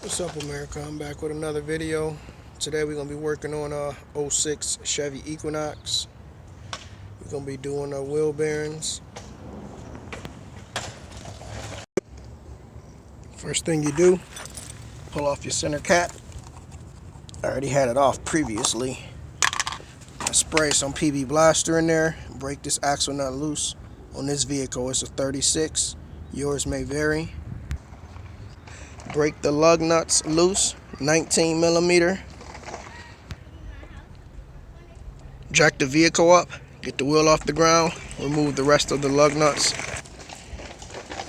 What's up, America? I'm back with another video. Today we're going to be working on a '06 Chevy Equinox. We're going to be doing wheel bearings. First thing you do, pull off your center cap. I already had it off previously. I spray some PB Blaster in there. Break this axle nut loose. On this vehicle it's a 36. Yours may vary. Break the lug nuts loose, 19 millimeter. Jack the vehicle up, get the wheel off the ground, remove the rest of the lug nuts.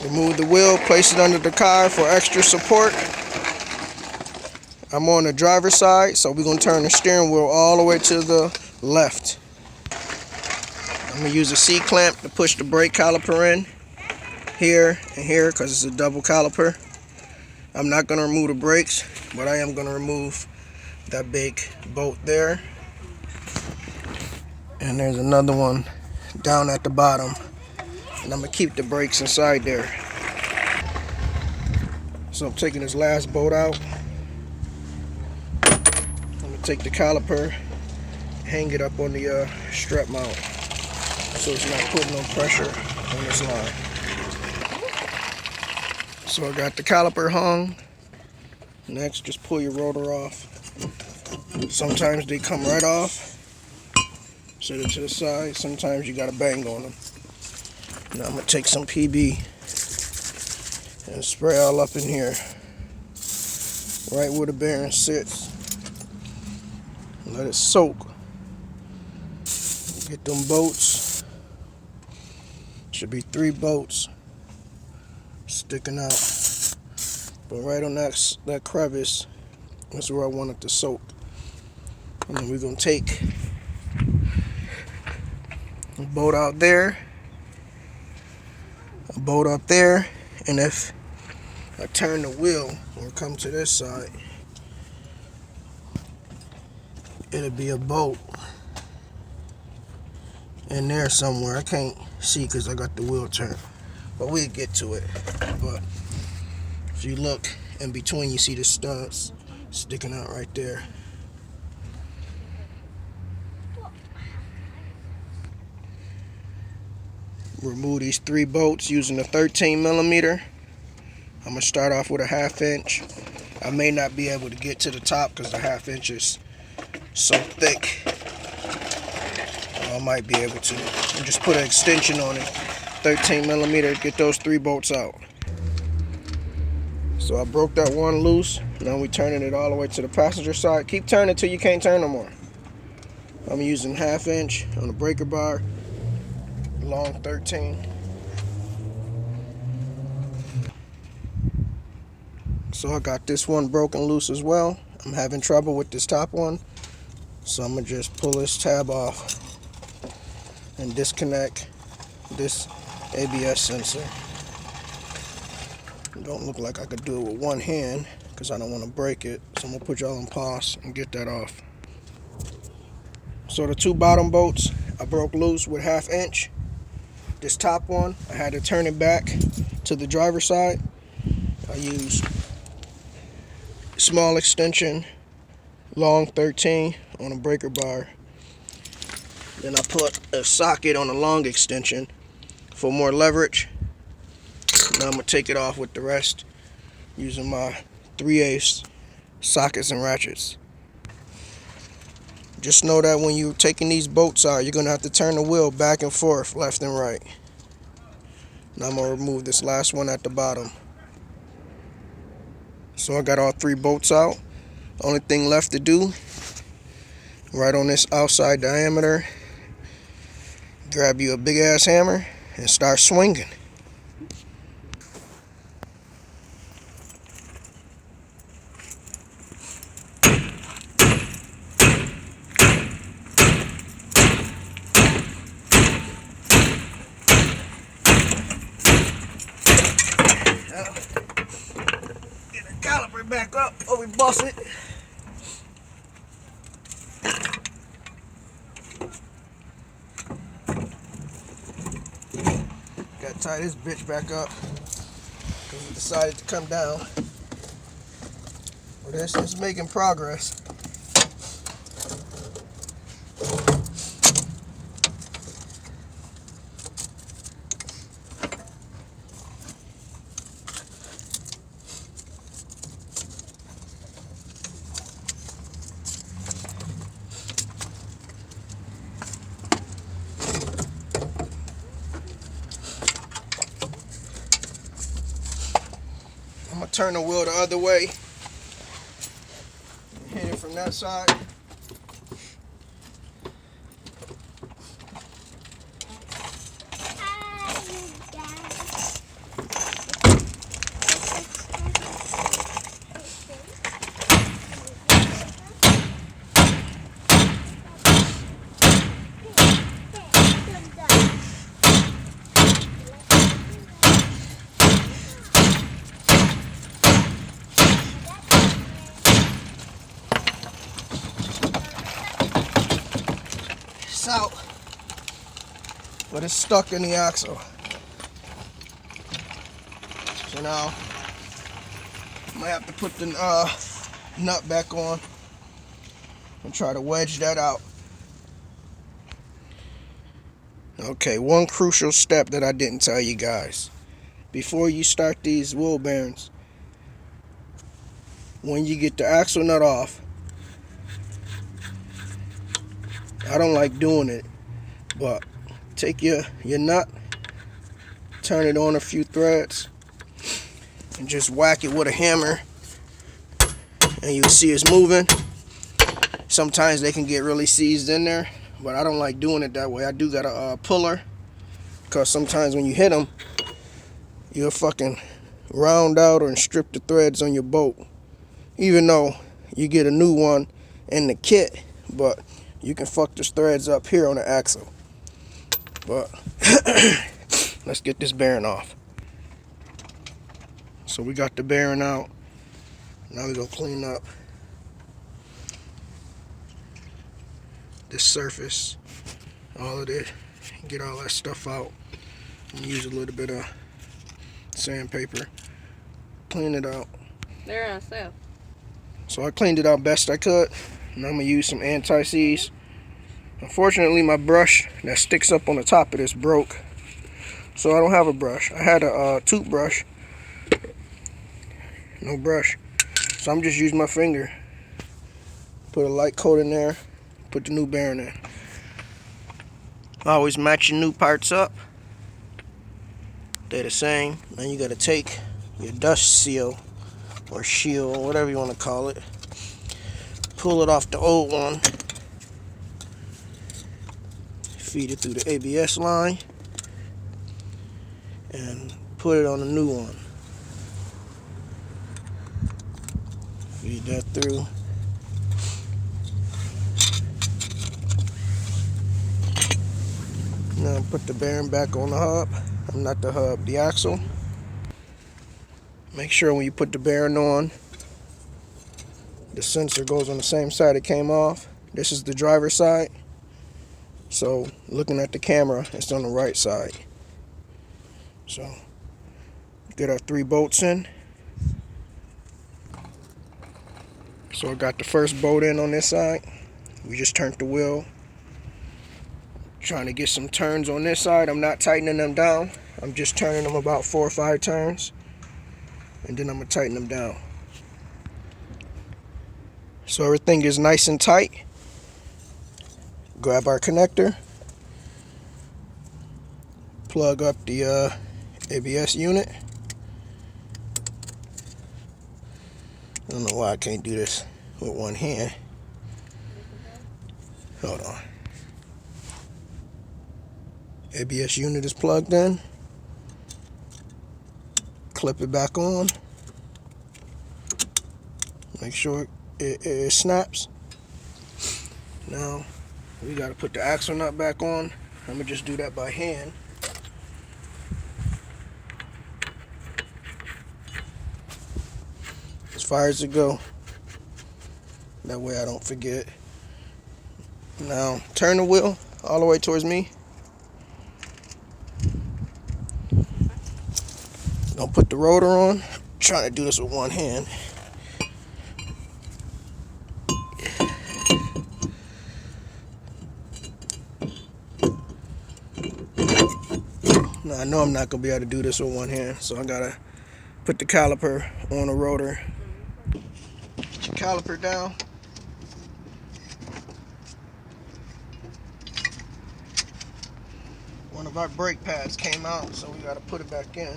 Remove the wheel, place it under the car for extra support. I'm on the driver's side, so we're going to turn the steering wheel all the way to the left. I'm going to use a C-clamp to push the brake caliper in, here and here, because it's a double caliper. I'm not going to remove the brakes, but I am going to remove that big bolt there. And there's another one down at the bottom. And I'm going to keep the brakes inside there. So I'm taking this last bolt out. I'm going to take the caliper, hang it up on the strap mount, so it's not putting no pressure on this line. So I got the caliper hung. Next, just pull your rotor off. Sometimes they come right off. Set it to the side. Sometimes you gotta bang on them. Now I'm gonna take some PB and spray all up in here, right where the bearing sits. Let it soak. Get them bolts. Should be 3 bolts sticking out, but right on that crevice, that's where I want it to soak. And then we're gonna take a bolt out there, a bolt up there, and if I turn the wheel or come to this side, it'll be a bolt in there somewhere. I can't see because I got the wheel turned, but we'll get to it. But if you look in between, you see the studs sticking out right there. Remove these 3 bolts using a 13 millimeter. I'm gonna start off with a 1/2 inch. I may not be able to get to the top because the 1/2 inch is so thick. I might be able to. And just put an extension on it, 13 millimeter. Get those 3 bolts out. So I broke that one loose. Now we're turning it all the way to the passenger side. Keep turning till you can't turn no more. I'm using 1/2 inch on the breaker bar, long 13. So I got this one broken loose as well. I'm having trouble with this top one, so I'm gonna just pull this tab off and disconnect this ABS sensor. It don't look like I could do it with one hand because I don't want to break it, so I'm gonna put y'all on pause and get that off. So the 2 bottom bolts I broke loose with 1/2 inch. This top one, I had to turn it back to the driver's side. I used small extension, long 13 on a breaker bar. Then I put a socket on a long extension for more leverage. Now I'm going to take it off with the rest using my 3/8 sockets and ratchets. Just know that when you're taking these bolts out, you're going to have to turn the wheel back and forth, left and right. Now I'm going to remove this last one at the bottom. So I got all 3 bolts out. Only thing left to do, right on this outside diameter, grab you a big ass hammer and start swinging. Get the caliper back up or we bust it. Gotta tie this bitch back up because it decided to come down. But it's making progress. I'm gonna turn the wheel the other way. Hit it from that side. It's out, but it's stuck in the axle. So now I might have to put the nut back on and try to wedge that out. Okay, one crucial step that I didn't tell you guys. Before you start these wheel bearings, when you get the axle nut off, I don't like doing it, but take your nut, turn it on a few threads, and just whack it with a hammer, and you'll see it's moving. Sometimes they can get really seized in there, but I don't like doing it that way. I do got a puller, because sometimes when you hit them, you'll fucking round out or strip the threads on your boat. Even though you get a new one in the kit, but you can fuck the threads up here on the axle. But let's get this bearing off. So we got the bearing out. Now we're gonna clean up this surface, all of it, get all that stuff out, and use a little bit of sandpaper, clean it out. They're on sale. So I cleaned it out best I could. Now I'm gonna use some anti-seize. Unfortunately, my brush that sticks up on the top of this broke, so I don't have a brush. I had a toothbrush, no brush, so I'm just using my finger. Put a light coat in there, put the new bearing in. Always match your new parts up. They're the same. Now you gotta take your dust seal or shield, or whatever you want to call it, pull it off the old one, feed it through the ABS line, and put it on the new one. Feed that through. Now put the bearing back on the hub. Not the hub, the axle. Make sure when you put the bearing on, the sensor goes on the same side it came off. This is the driver's side. So looking at the camera, it's on the right side. So get our 3 bolts in. So I got the first bolt in on this side. We just turned the wheel. Trying to get some turns on this side. I'm not tightening them down. I'm just turning them about 4 or 5 turns. And then I'm going to tighten them down. So everything is nice and tight. Grab our connector. Plug up the ABS unit. I don't know why I can't do this with one hand. Hold on. ABS unit is plugged in. Clip it back on. Make sure it snaps. Now we got to put the axle nut back on. I'm gonna just do that by hand. As far as it go. That way I don't forget. Now turn the wheel all the way towards me. Don't put the rotor on. I'm trying to do this with one hand. I know I'm not gonna be able to do this with one hand, so I gotta put the caliper on the rotor. Put your caliper down. One of our brake pads came out, so we gotta put it back in.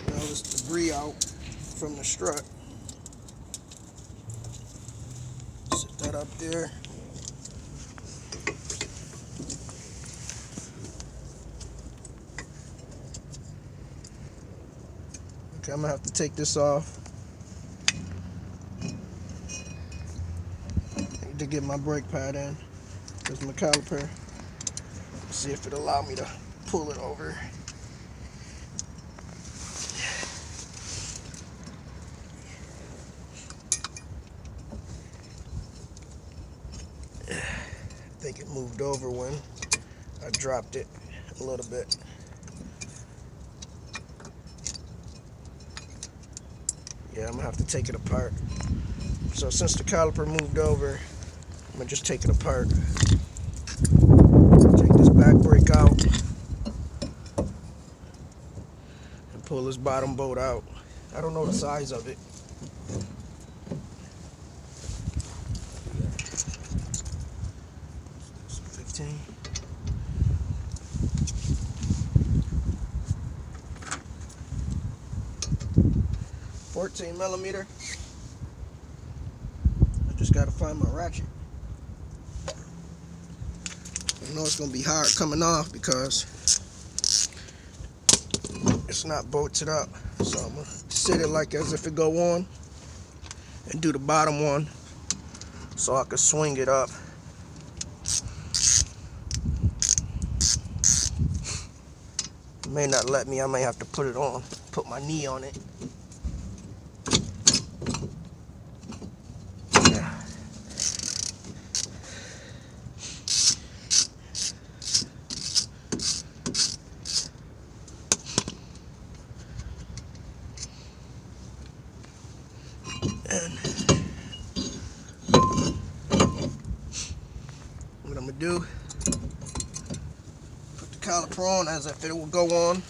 You know, this debris out from the strut. Set that up there. Okay, I'm gonna have to take this off. I need to get my brake pad in. There's my caliper. See if it'll allow me to pull it over. I think it moved over when I dropped it a little bit. Yeah, I'm gonna have to take it apart. So since the caliper moved over, I'm gonna just take it apart. Take this back brake out and pull this bottom bolt out. I don't know the size of it. It's 15. 14 millimeter. I just gotta find my ratchet. I know it's gonna be hard coming off because it's not bolted up. So I'm gonna sit it like as if it go on and do the bottom one so I can swing it up. It may not let me, I may have to put it on, put my knee on it. And what I'm gonna do, put the caliper on as if it will go on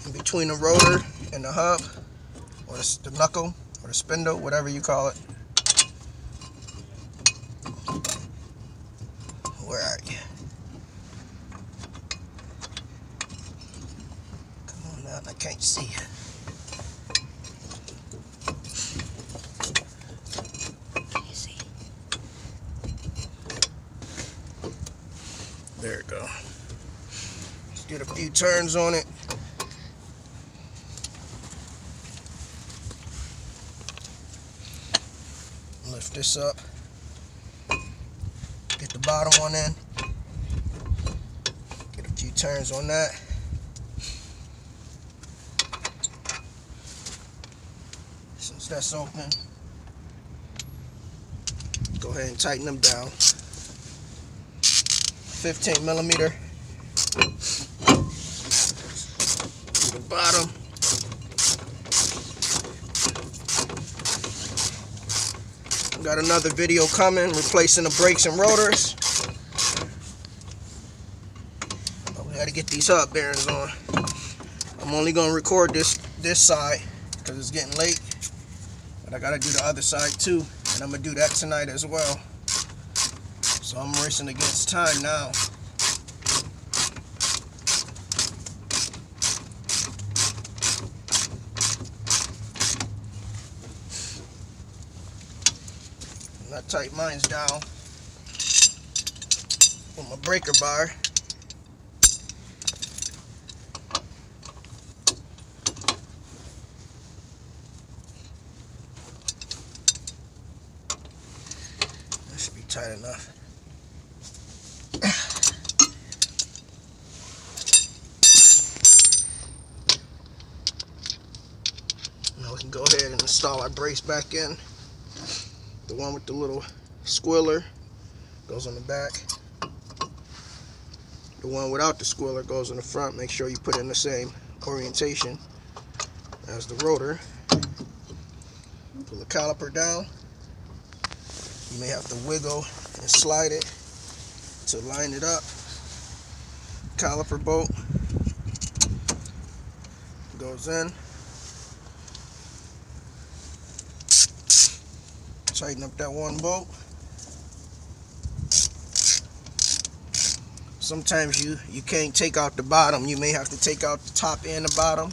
in between the rotor and the hub, or the knuckle, or the spindle, whatever you call it. Where are you? Come on now, I can't see you. There we go. Let's get a few turns on it. Lift this up. Get the bottom one in. Get a few turns on that. Since that's open, go ahead and tighten them down. 15 millimeter to the bottom. Got another video coming, replacing the brakes and rotors. But we got to get these hub bearings on. I'm only going to record this side because it's getting late, but I got to do the other side too, and I'm going to do that tonight as well. So I'm racing against time now. And I tighten mine down with my breaker bar. That should be tight enough. Now we can go ahead and install our brakes back in. The one with the little squealer goes on the back. The one without the squealer goes in the front. Make sure you put it in the same orientation as the rotor. Pull the caliper down. You may have to wiggle and slide it to line it up. Caliper bolt goes in. Tighten up that one bolt. Sometimes you can't take out the bottom. You may have to take out the top and the bottom,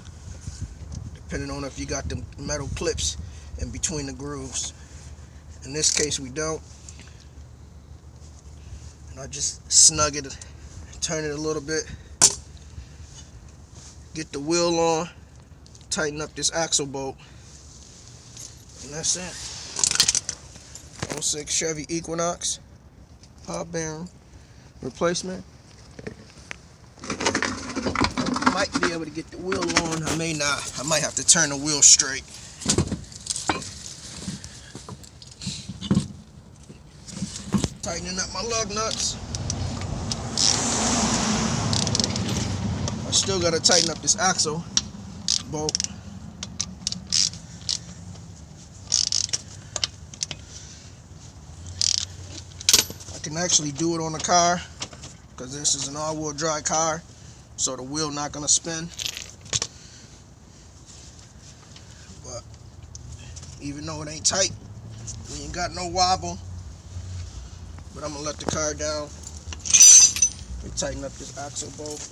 depending on if you got the metal clips in between the grooves. In this case, we don't. And I just snug it, turn it a little bit, get the wheel on, tighten up this axle bolt, and that's it. 06 Chevy Equinox hub bearing replacement. Might be able to get the wheel on. I may not. I might have to turn the wheel straight. Tightening up my lug nuts. I still got to tighten up this axle bolt. I can actually do it on the car because this is an all-wheel drive car, so the wheel not gonna spin. But even though it ain't tight, we ain't got no wobble. But I'm gonna let the car down and tighten up this axle bolt.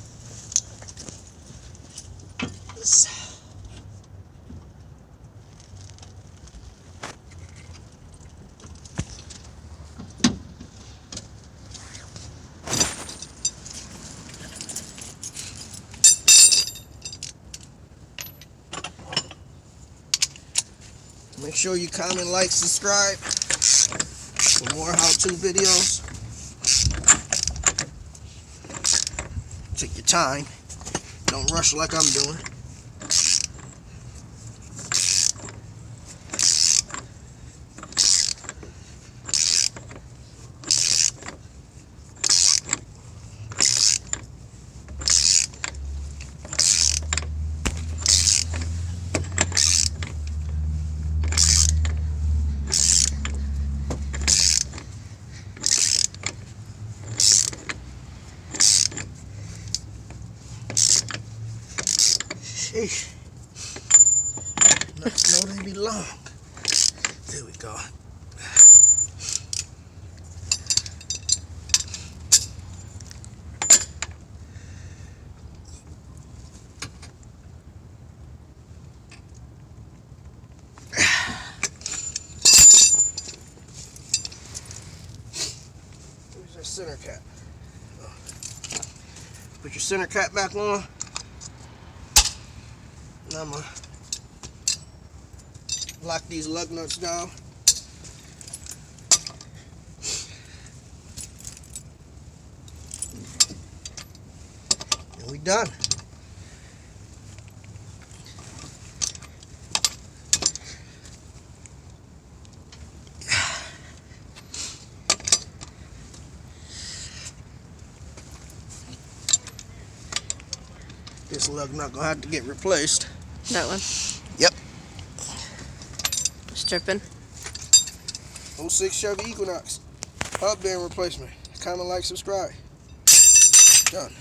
Make sure you comment, like, subscribe for more how-to videos. Take your time. Don't rush like I'm doing. Sheesh. No, they be long. There we go. Where's our center cap? Oh. Put your center cap back on. Now I'm going to lock these lug nuts down. And we done. This lug nut gonna have to get replaced. That one? Yep. Stripping. 06 Chevy Equinox hub bearing replacement. Comment, like, subscribe. Done.